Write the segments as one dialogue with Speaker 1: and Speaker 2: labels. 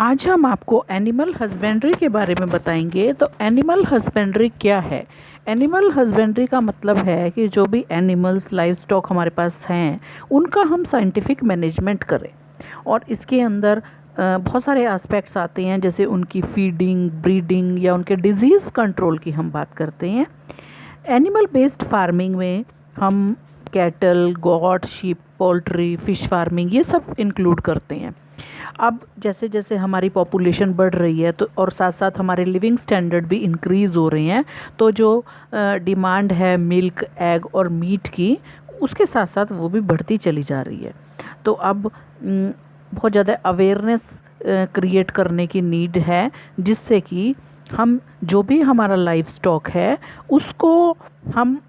Speaker 1: आज हम आपको एनिमल हस्बेंड्री के बारे में बताएंगे। तो एनिमल हस्बेंड्री क्या है? एनिमल हस्बेंड्री का मतलब है कि जो भी एनिमल्स लाइव स्टॉक हमारे पास हैं उनका हम साइंटिफिक मैनेजमेंट करें। और इसके अंदर बहुत सारे एस्पेक्ट्स आते हैं, जैसे उनकी फीडिंग, ब्रीडिंग या उनके डिजीज़ कंट्रोल की हम बात करते हैं। एनिमल बेस्ड फार्मिंग में हम cattle, got, sheep, poultry, fish farming ये सब इंक्लूड करते हैं। अब जैसे जैसे हमारी पॉपुलेशन बढ़ रही है तो और साथ साथ हमारे लिविंग स्टैंडर्ड भी इंक्रीज़ हो रहे हैं, तो जो डिमांड है मिल्क, एग और मीट की, उसके साथ साथ वो भी बढ़ती चली जा रही है। तो अब बहुत ज़्यादा अवेयरनेस क्रिएट करने की नीड है, जिससे कि हम जो भी हमारा लाइफ स्टॉक है उसको हम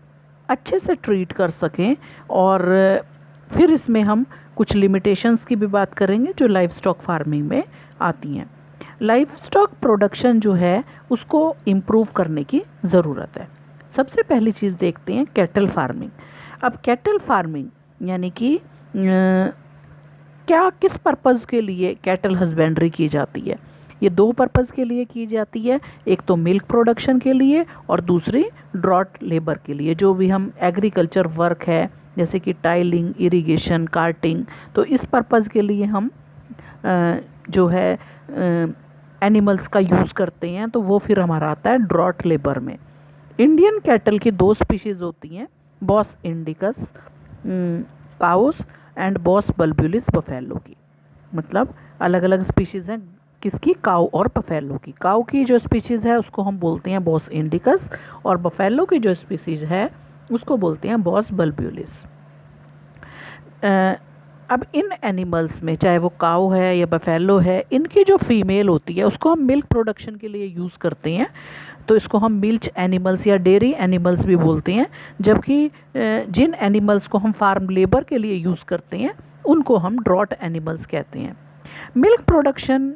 Speaker 1: अच्छे से ट्रीट कर सकें। और फिर इसमें हम कुछ लिमिटेशंस की भी बात करेंगे जो लाइफ स्टॉक फार्मिंग में आती हैं। लाइफ स्टॉक प्रोडक्शन जो है उसको इम्प्रूव करने की ज़रूरत है। सबसे पहली चीज़ देखते हैं कैटल फार्मिंग। अब कैटल फार्मिंग यानी कि क्या, किस पर्पज़ के लिए कैटल हस्बेंड्री की जाती है? ये दो पर्पज़ के लिए की जाती है। एक तो मिल्क प्रोडक्शन के लिए और दूसरी ड्रॉट लेबर के लिए। जो भी हम एग्रीकल्चर वर्क है जैसे कि टाइलिंग, इरिगेशन, कार्टिंग, तो इस पर्पज़ के लिए हम जो है एनिमल्स का यूज़ करते हैं, तो वो फिर हमारा आता है ड्रॉट लेबर में। इंडियन कैटल की दो स्पीशीज़ होती हैं, Bos indicus cows and Bos bubalis buffalo की। मतलब अलग अलग स्पीशीज़ हैं किसकी? काऊ और बफेलो की। काऊ की जो स्पीशीज़ है उसको हम बोलते हैं बॉस इंडिकस, और बफेलो की जो स्पीशीज़ है उसको बोलते हैं बॉस बल्बुलिस। अब इन एनिमल्स में, चाहे वो काऊ है या बफेलो है, इनकी जो फीमेल होती है उसको हम मिल्क प्रोडक्शन के लिए यूज़ करते हैं, तो इसको हम मिल्च एनिमल्स या डेयरी एनिमल्स भी बोलते हैं। जबकि जिन एनिमल्स को हम फार्म लेबर के लिए यूज़ करते हैं उनको हम ड्रॉट एनिमल्स कहते हैं। मिल्क प्रोडक्शन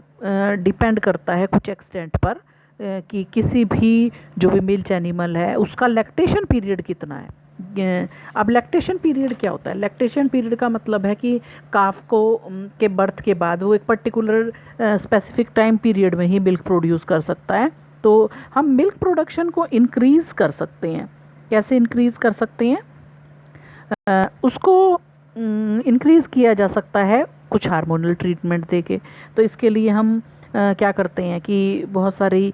Speaker 1: डिपेंड करता है कुछ एक्सटेंट पर कि किसी भी जो भी मिल्च एनिमल है उसका लैक्टेशन पीरियड कितना है। अब लैक्टेशन पीरियड क्या होता है? लैक्टेशन पीरियड का मतलब है कि काफ को के बर्थ के बाद वो एक पर्टिकुलर स्पेसिफिक टाइम पीरियड में ही मिल्क प्रोड्यूस कर सकता है। तो हम मिल्क प्रोडक्शन को इंक्रीज़ कर सकते हैं। कैसे इंक्रीज़ कर सकते हैं? उसको इंक्रीज़ किया जा सकता है कुछ हार्मोनल ट्रीटमेंट देके। तो इसके लिए हम क्या करते हैं कि बहुत सारी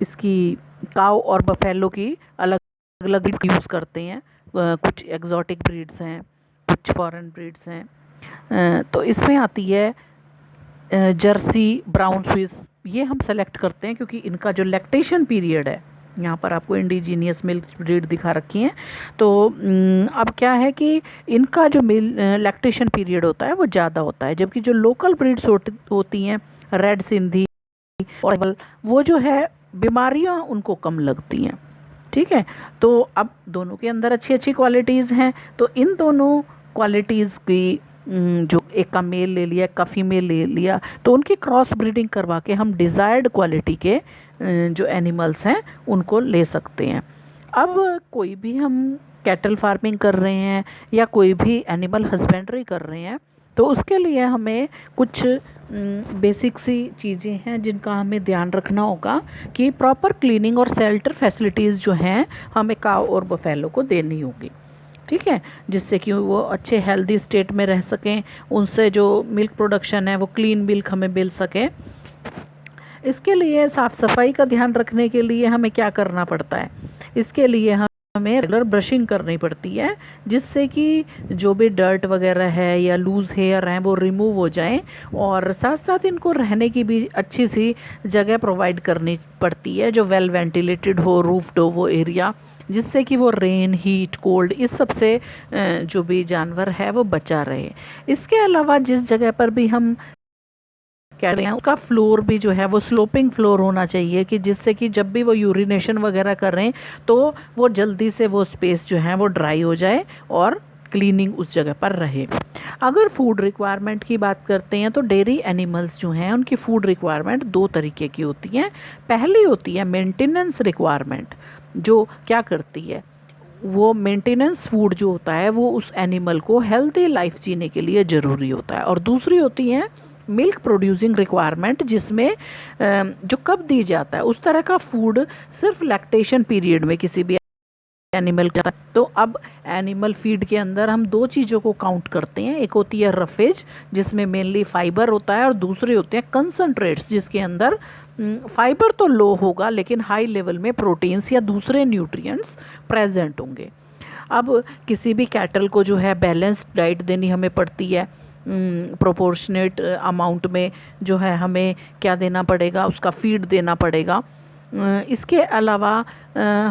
Speaker 1: इसकी काऊ और बफेलो की अलग अलग ब्रीड्स यूज़ करते हैं। कुछ एग्जॉटिक ब्रीड्स हैं, कुछ फॉरेन ब्रीड्स हैं। तो इसमें आती है जर्सी, ब्राउन स्विस, ये हम सेलेक्ट करते हैं क्योंकि इनका जो लैक्टेशन पीरियड है, यहाँ पर आपको इंडिजीनियस मिल्क ब्रीड दिखा रखी हैं। तो अब क्या है कि इनका जो लैक्टेशन पीरियड होता है वो ज़्यादा होता है, जबकि जो लोकल ब्रीड्स होती हैं, रेड सिंधी और वो जो है बीमारियाँ उनको कम लगती हैं। ठीक है, तो अब दोनों के अंदर अच्छी अच्छी क्वालिटीज़ हैं, तो इन दोनों क्वालिटीज़ की जो एक का मेल ले लिया, एक का फीमेल ले लिया, तो उनकी क्रॉस ब्रीडिंग करवा के हम डिज़ायर्ड क्वालिटी के जो एनिमल्स हैं उनको ले सकते हैं। अब कोई भी हम कैटल फार्मिंग कर रहे हैं या कोई भी एनिमल हस्बेंड्री कर रहे हैं, तो उसके लिए हमें कुछ बेसिक सी चीज़ें हैं जिनका हमें ध्यान रखना होगा कि प्रॉपर क्लीनिंग और शेल्टर फैसिलिटीज़ जो हैं हमें काऊ और बफेलो को देनी होगी। ठीक है, जिससे कि वो अच्छे हेल्दी स्टेट में रह सकें, उनसे जो मिल्क प्रोडक्शन है वो क्लीन मिल्क हमें मिल सके। इसके लिए साफ़ सफाई का ध्यान रखने के लिए हमें क्या करना पड़ता है? इसके लिए हमें रेगुलर ब्रशिंग करनी पड़ती है, जिससे कि जो भी डर्ट वगैरह है या लूज़ हेयर हैं वो रिमूव हो जाएं, और साथ साथ इनको रहने की भी अच्छी सी जगह प्रोवाइड करनी पड़ती है जो वेल वेंटिलेटेड हो, रूफ्ड हो वो एरिया, जिससे कि वो रेन, हीट, कोल्ड इस सब से जो भी जानवर है वो बचा रहे। इसके अलावा जिस जगह पर भी हम कह रहे हैं उसका फ्लोर भी जो है वो स्लोपिंग फ्लोर होना चाहिए, कि जिससे कि जब भी वो यूरिनेशन वगैरह कर रहे हैं तो वो जल्दी से वो स्पेस जो है वो ड्राई हो जाए और क्लीनिंग उस जगह पर रहे। अगर फूड रिक्वायरमेंट की बात करते हैं तो डेयरी एनिमल्स जो हैं उनकी फूड रिक्वायरमेंट दो तरीके की होती हैं। पहली होती है मेंटेनेंस रिक्वायरमेंट, जो क्या करती है, वो मेंटेनेंस फूड जो होता है वो उस एनिमल को हेल्दी लाइफ जीने के लिए ज़रूरी होता है। और दूसरी होती है मिल्क प्रोड्यूसिंग रिक्वायरमेंट, जिसमें जो कब दी जाता है उस तरह का फूड सिर्फ लैक्टेशन पीरियड में किसी भी एनिमल का। तो अब एनिमल फीड के अंदर हम दो चीज़ों को काउंट करते हैं, एक होती है रफेज जिसमें मेनली फाइबर होता है, और दूसरे होते हैं कंसंट्रेट्स जिसके अंदर फाइबर तो लो होगा लेकिन हाई लेवल में प्रोटीन्स या दूसरे न्यूट्रिएंट्स प्रेजेंट होंगे। अब किसी भी कैटल को जो है बैलेंस्ड डाइट देनी हमें पड़ती है, प्रोपोर्शनेट अमाउंट में जो है हमें क्या देना पड़ेगा, उसका फीड देना पड़ेगा। इसके अलावा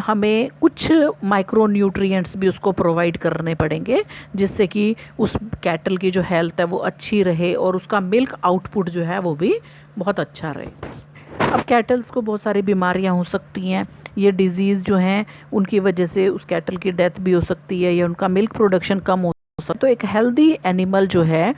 Speaker 1: हमें कुछ माइक्रो न्यूट्रिएंट्स भी उसको प्रोवाइड करने पड़ेंगे जिससे कि उस कैटल की जो हेल्थ है वो अच्छी रहे और उसका मिल्क आउटपुट जो है वो भी बहुत अच्छा रहे। अब कैटल्स को बहुत सारी बीमारियां हो सकती हैं, ये डिजीज़ जो हैं उनकी वजह से उस कैटल की डेथ भी हो सकती है या उनका मिल्क प्रोडक्शन कम हो सकता है। तो एक हेल्दी एनिमल जो है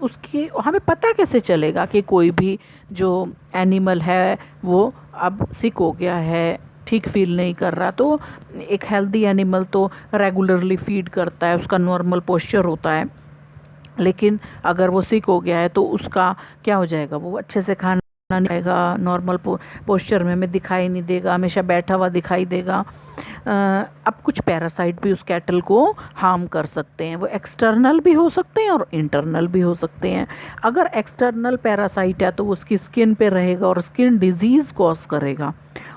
Speaker 1: उसकी हमें पता कैसे चलेगा कि कोई भी जो एनिमल है वो अब सिक हो गया है, ठीक फील नहीं कर रहा। तो एक हेल्दी एनिमल तो रेगुलरली फीड करता है, उसका नॉर्मल पोस्चर होता है, लेकिन अगर वो सिक हो गया है तो उसका क्या हो जाएगा, वो अच्छे से खाना नहीं खाएगा, नॉर्मल पोस्चर में हमें दिखाई नहीं देगा, हमेशा बैठा हुआ दिखाई देगा। अब कुछ पैरासाइट भी उस कैटल को हार्म कर सकते हैं, वो एक्सटर्नल भी हो सकते हैं और इंटरनल भी हो सकते हैं। अगर एक्सटर्नल पैरासाइट है तो वो उसकी स्किन पे रहेगा और स्किन डिजीज़ कॉज करेगा,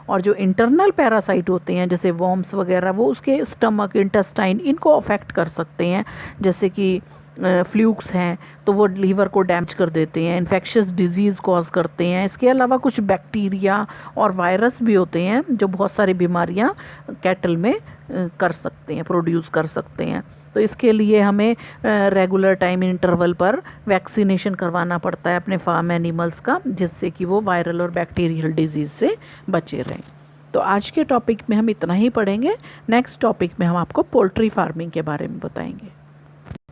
Speaker 1: और जो इंटरनल पैरासाइट होते हैं जैसे वॉर्म्स वगैरह वो उसके स्टमक, इंटेस्टाइन इनको अफेक्ट कर सकते हैं, जैसे कि फ्लूक्स हैं तो वो लीवर को डैमेज कर देते हैं, इन्फेक्शियस डिजीज़ कॉज करते हैं। इसके अलावा कुछ बैक्टीरिया और वायरस भी होते हैं जो बहुत सारी बीमारियां कैटल में कर सकते हैं, प्रोड्यूस कर सकते हैं। तो इसके लिए हमें रेगुलर टाइम इंटरवल पर वैक्सीनेशन करवाना पड़ता है अपने फार्म एनिमल्स का, जिससे कि वो वायरल और बैक्टीरियल डिजीज़ से बचे रहें। तो आज के टॉपिक में हम इतना ही पढ़ेंगे। नेक्स्ट टॉपिक में हम आपको पोल्ट्री फार्मिंग के बारे में बताएंगे।